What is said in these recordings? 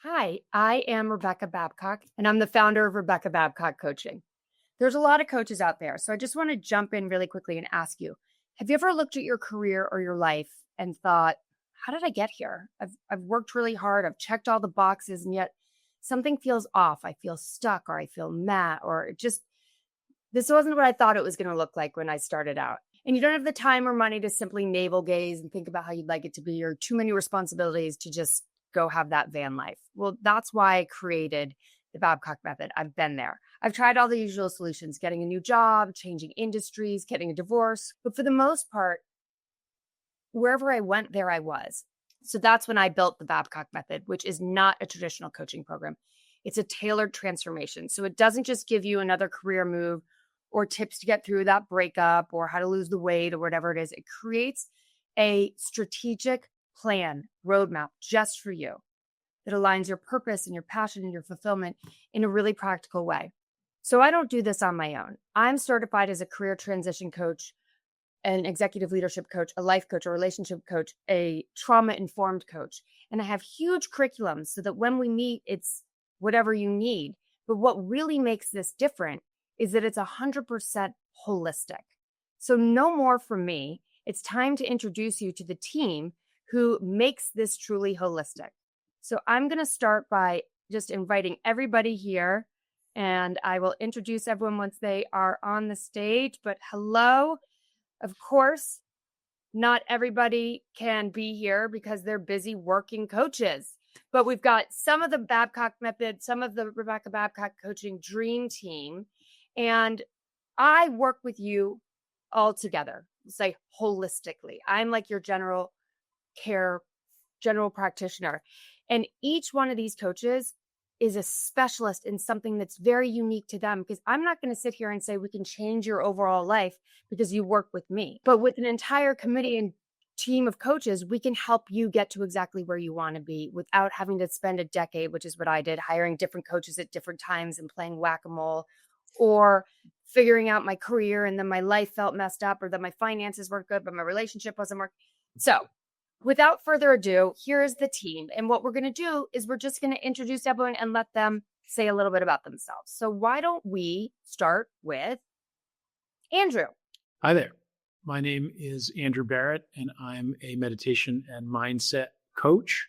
Hi, I am Rebecca Babcock, and I'm the founder of Rebecca Babcock Coaching. There's a lot of coaches out there, so I just want to jump in really quickly and ask you, have you ever looked at your career or your life and thought, how did I get here? I've worked really hard, I've checked all the boxes, and yet something feels off. I feel stuck, or I feel mad, or this wasn't what I thought it was going to look like when I started out. And you don't have the time or money to simply navel gaze and think about how you'd like it to be, or too many responsibilities to just go have that van life. Well, that's why I created the Babcock method. I've been there. I've tried all the usual solutions, getting a new job, changing industries, getting a divorce. But for the most part, wherever I went, there I was. So that's when I built the Babcock method, which is not a traditional coaching program. It's a tailored transformation. So it doesn't just give you another career move or tips to get through that breakup or how to lose the weight or whatever it is. It creates a strategic plan, roadmap just for you that aligns your purpose and your passion and your fulfillment in a really practical way. So I don't do this on my own. I'm certified as a career transition coach, an executive leadership coach, a life coach, a relationship coach, a trauma-informed coach. And I have huge curriculums so that when we meet, it's whatever you need. But what really makes this different is that it's 100% holistic. So no more from me. It's time to introduce you to the team who makes this truly holistic. So I'm going to start by just inviting everybody here, and I will introduce everyone once they are on the stage. But hello. Of course, not everybody can be here because they're busy working coaches, but we've got some of the Babcock method, some of the Rebecca Babcock coaching dream team, and I work with you all together, say holistically. I'm like your general practitioner, and each one of these coaches is a specialist in something that's very unique to them, because I'm not going to sit here and say we can change your overall life because you work with me. But with an entire committee and team of coaches, we can help you get to exactly where you want to be without having to spend a decade, which is what I did, hiring different coaches at different times and playing whack-a-mole, or figuring out my career and then my life felt messed up, or that my finances weren't good, but my relationship wasn't working. So without further ado, here's the team. And what we're going to do is we're just going to introduce everyone and let them say a little bit about themselves. So why don't we start with Andrew? Hi there. My name is Andrew Barrett, and I'm a meditation and mindset coach.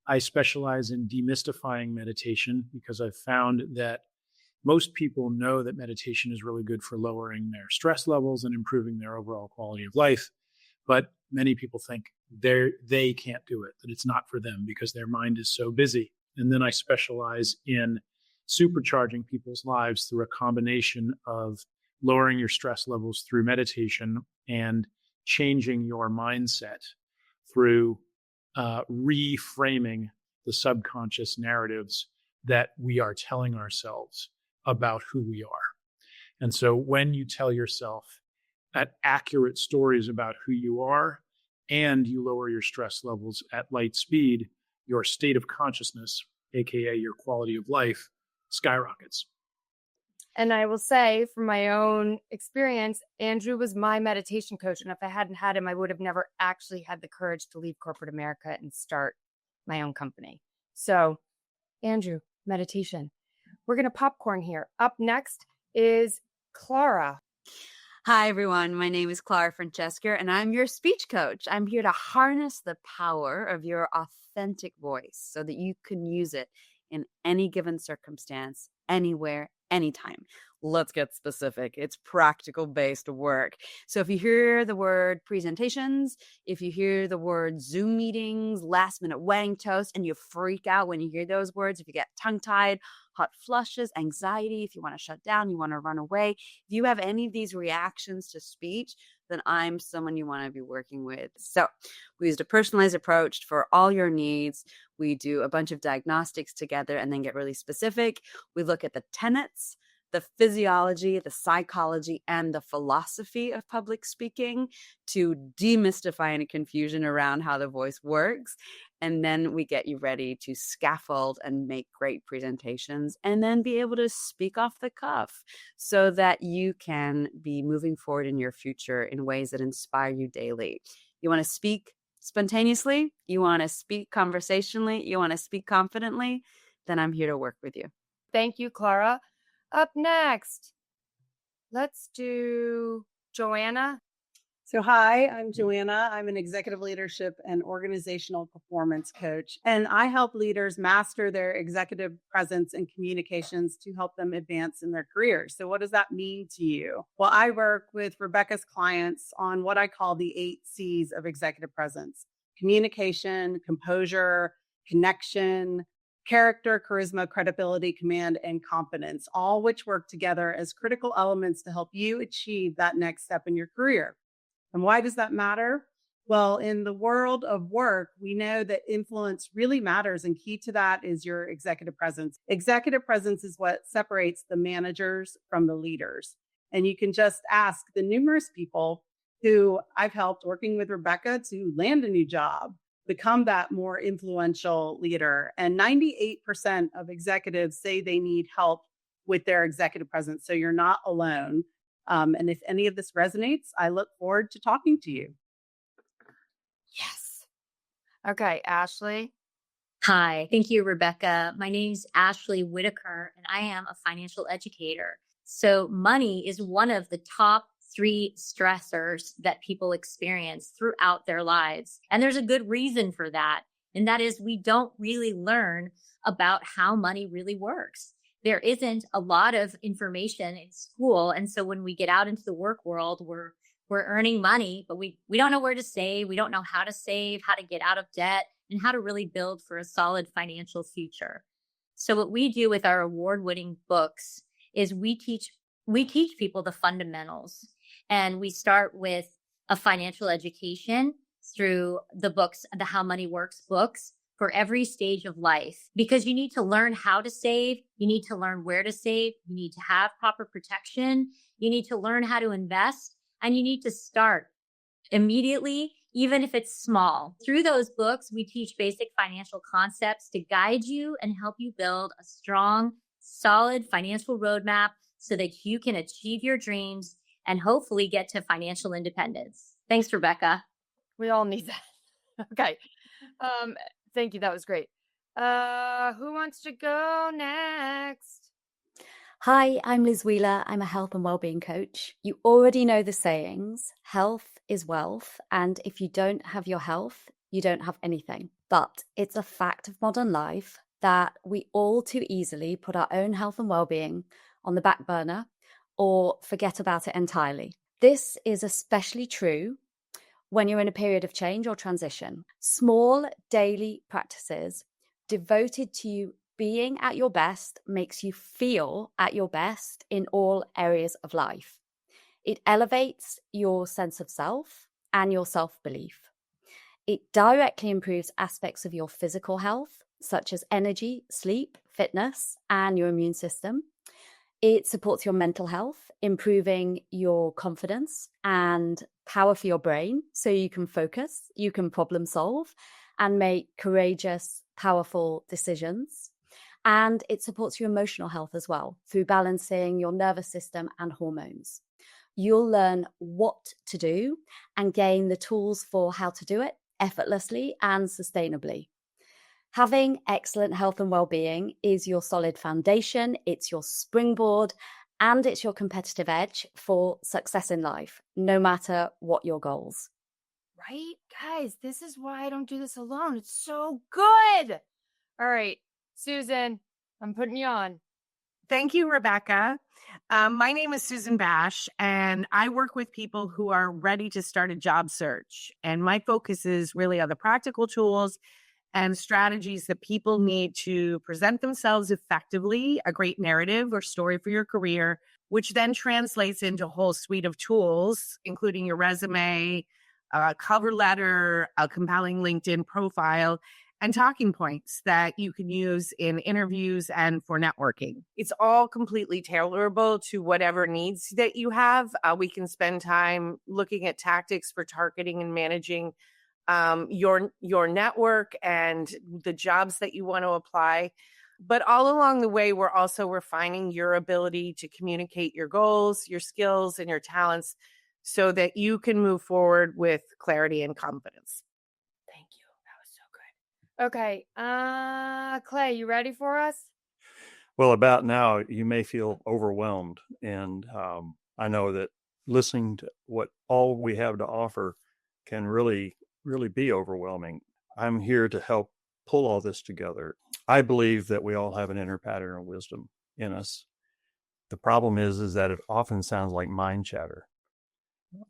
I specialize in demystifying meditation because I've found that most people know that meditation is really good for lowering their stress levels and improving their overall quality of life. But many people think they can't do it, that it's not for them because their mind is so busy. And then I specialize in supercharging people's lives through a combination of lowering your stress levels through meditation and changing your mindset through reframing the subconscious narratives that we are telling ourselves about who we are. And so when you tell yourself accurate stories about who you are and you lower your stress levels at light speed, your state of consciousness, aka your quality of life, skyrockets. And I will say from my own experience, Andrew was my meditation coach. And if I hadn't had him, I would have never actually had the courage to leave corporate America and start my own company. So, Andrew, meditation. We're going to popcorn here. Up next is Clara. Hi, everyone. My name is Clara Francesca, and I'm your speech coach. I'm here to harness the power of your authentic voice so that you can use it in any given circumstance, anywhere, anytime. Let's get specific. It's practical-based work. So if you hear the word presentations, if you hear the word Zoom meetings, last-minute wedding toast, and you freak out when you hear those words, if you get tongue-tied, hot flushes, anxiety, if you want to shut down, you want to run away, if you have any of these reactions to speech, then I'm someone you want to be working with. So we used a personalized approach for all your needs. We do a bunch of diagnostics together and then get really specific. We look at the tenets, the physiology, the psychology, and the philosophy of public speaking to demystify any confusion around how the voice works. And then we get you ready to scaffold and make great presentations and then be able to speak off the cuff so that you can be moving forward in your future in ways that inspire you daily. You want to speak, spontaneously, you want to speak conversationally, you want to speak confidently, then I'm here to work with you. Thank you, Clara. Up next, let's do Joanna. So, hi, I'm Joanna. I'm an executive leadership and organizational performance coach, and I help leaders master their executive presence and communications to help them advance in their careers. So, what does that mean to you? Well, I work with Rebecca's clients on what I call the 8 C's of executive presence: communication, composure, connection, character, charisma, credibility, command, and confidence, all which work together as critical elements to help you achieve that next step in your career. And why does that matter? Well, in the world of work, we know that influence really matters. And key to that is your executive presence. Executive presence is what separates the managers from the leaders. And you can just ask the numerous people who I've helped working with Rebecca to land a new job, become that more influential leader. And 98% of executives say they need help with their executive presence. So you're not alone. And if any of this resonates, I look forward to talking to you. Yes. Okay, Ashley. Hi, thank you, Rebecca. My name's Ashley Whitaker, and I am a financial educator. So money is one of the top 3 stressors that people experience throughout their lives. And there's a good reason for that. And that is we don't really learn about how money really works. There isn't a lot of information in school. And so when we get out into the work world, we're earning money, but we don't know where to save. We don't know how to save, how to get out of debt, and how to really build for a solid financial future. So what we do with our award-winning books is we teach people the fundamentals. And we start with a financial education through the books, the How Money Works books, for every stage of life, because you need to learn how to save. You need to learn where to save. You need to have proper protection. You need to learn how to invest, and you need to start immediately, even if it's small. Through those books, we teach basic financial concepts to guide you and help you build a strong, solid financial roadmap so that you can achieve your dreams and hopefully get to financial independence. Thanks, Rebecca. We all need that. Okay. Thank you. That was great. Who wants to go next? Hi, I'm Liz Wheeler. I'm a health and wellbeing coach. You already know the sayings, health is wealth. And if you don't have your health, you don't have anything. But it's a fact of modern life that we all too easily put our own health and wellbeing on the back burner or forget about it entirely. This is especially true when you're in a period of change or transition. Small daily practices devoted to you being at your best makes you feel at your best in all areas of life. It elevates your sense of self and your self-belief. It directly improves aspects of your physical health, such as energy, sleep, fitness, and your immune system. It supports your mental health, improving your confidence and power for your brain so you can focus, you can problem solve, and make courageous, powerful decisions. And it supports your emotional health as well through balancing your nervous system and hormones. You'll learn what to do and gain the tools for how to do it effortlessly and sustainably. Having excellent health and well-being is your solid foundation, it's your springboard, and it's your competitive edge for success in life, no matter what your goals. Right? Guys, this is why I don't do this alone. It's so good. All right, Susan, I'm putting you on. Thank you, Rebecca. My name is Susan Bash, and I work with people who are ready to start a job search. And my focus is really on the practical tools and strategies that people need to present themselves effectively, a great narrative or story for your career, which then translates into a whole suite of tools, including your resume, a cover letter, a compelling LinkedIn profile, and talking points that you can use in interviews and for networking. It's all completely tailorable to whatever needs that you have. We can spend time looking at tactics for targeting and managing your network and the jobs that you want to apply. But all along the way, we're also refining your ability to communicate your goals, your skills, and your talents so that you can move forward with clarity and confidence. Okay. Clay, you ready for us? Well, about now, you may feel overwhelmed. And I know that listening to what all we have to offer can really, really be overwhelming. I'm here to help pull all this together. I believe that we all have an inner pattern of wisdom in us. The problem is that it often sounds like mind chatter.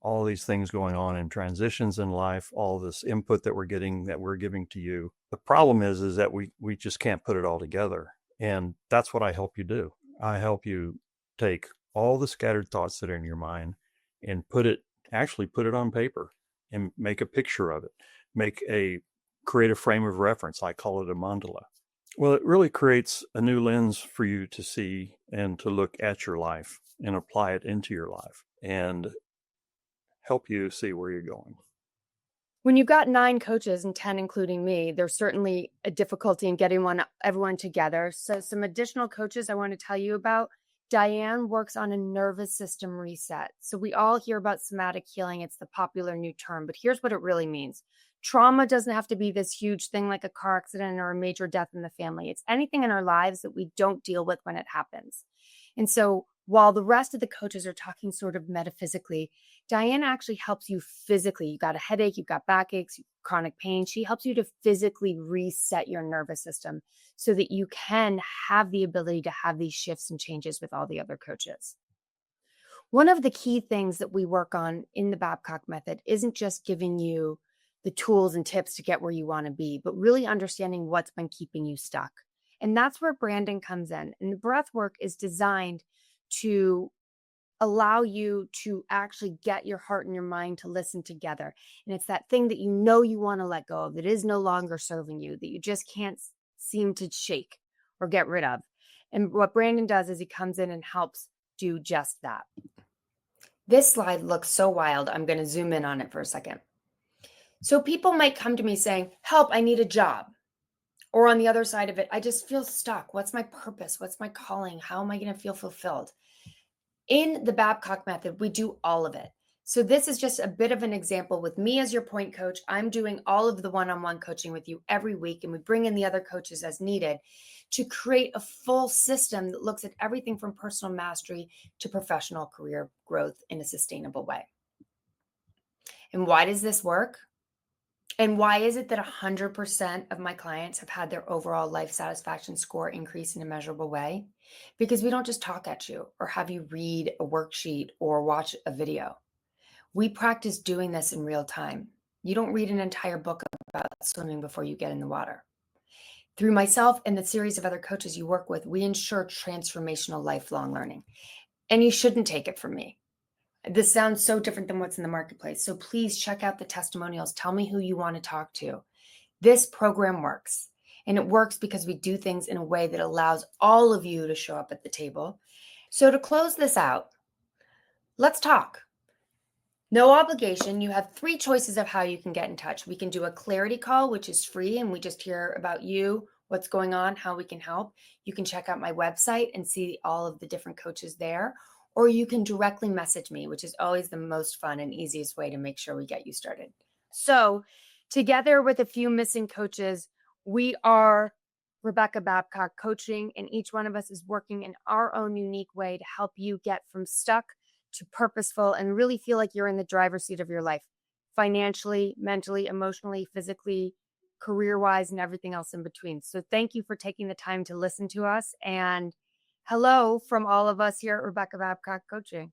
All these things going on in transitions in life, all this input that we're getting, that we're giving to you. The problem is that we just can't put it all together. And that's what I help you do. I help you take all the scattered thoughts that are in your mind and put it on paper and make a picture of it. Create a frame of reference. I call it a mandala. Well, it really creates a new lens for you to see and to look at your life and apply it into your life and help you see where you're going. When you've got 9 coaches and 10 including me, there's certainly a difficulty in getting everyone together. So some additional coaches I want to tell you about. Diane works on a nervous system reset. So we all hear about somatic healing. It's the popular new term, but here's what it really means. Trauma doesn't have to be this huge thing like a car accident or a major death in the family. It's anything in our lives that we don't deal with when it happens. And so while the rest of the coaches are talking sort of metaphysically, Diane actually helps you physically. You got a headache, you've got backaches, chronic pain. She helps you to physically reset your nervous system so that you can have the ability to have these shifts and changes with all the other coaches. One of the key things that we work on in the Babcock method isn't just giving you the tools and tips to get where you want to be, but really understanding what's been keeping you stuck. And that's where Brandon comes in. And the breath work is designed to allow you to actually get your heart and your mind to listen together. And it's that thing that you want to let go of, that is no longer serving you, that you just can't seem to shake or get rid of. And what Brandon does is he comes in and helps do just that. This slide looks so wild. I'm going to zoom in on it for a second. So people might come to me saying, help, I need a job. Or on the other side of it, I just feel stuck. What's my purpose? What's my calling? How am I going to feel fulfilled? In the Babcock method, we do all of it. So this is just a bit of an example with me as your point coach. I'm doing all of the one-on-one coaching with you every week, and we bring in the other coaches as needed to create a full system that looks at everything from personal mastery to professional career growth in a sustainable way. And why does this work? And why is it that 100% of my clients have had their overall life satisfaction score increase in a measurable way? Because we don't just talk at you or have you read a worksheet or watch a video. We practice doing this in real time. You don't read an entire book about swimming before you get in the water. Through myself and the series of other coaches you work with, we ensure transformational lifelong learning. And you shouldn't take it from me. This sounds so different than what's in the marketplace. So please check out the testimonials. Tell me who you want to talk to. This program works. And it works because we do things in a way that allows all of you to show up at the table. So to close this out, let's talk. No obligation. You have 3 choices of how you can get in touch. We can do a clarity call, which is free, and we just hear about you, what's going on, how we can help. You can check out my website and see all of the different coaches there. Or you can directly message me, which is always the most fun and easiest way to make sure we get you started. So together with a few missing coaches, we are Rebecca Babcock Coaching, and each one of us is working in our own unique way to help you get from stuck to purposeful and really feel like you're in the driver's seat of your life, financially, mentally, emotionally, physically, career-wise, and everything else in between. So thank you for taking the time to listen to us, and hello from all of us here at Rebecca Babcock Coaching.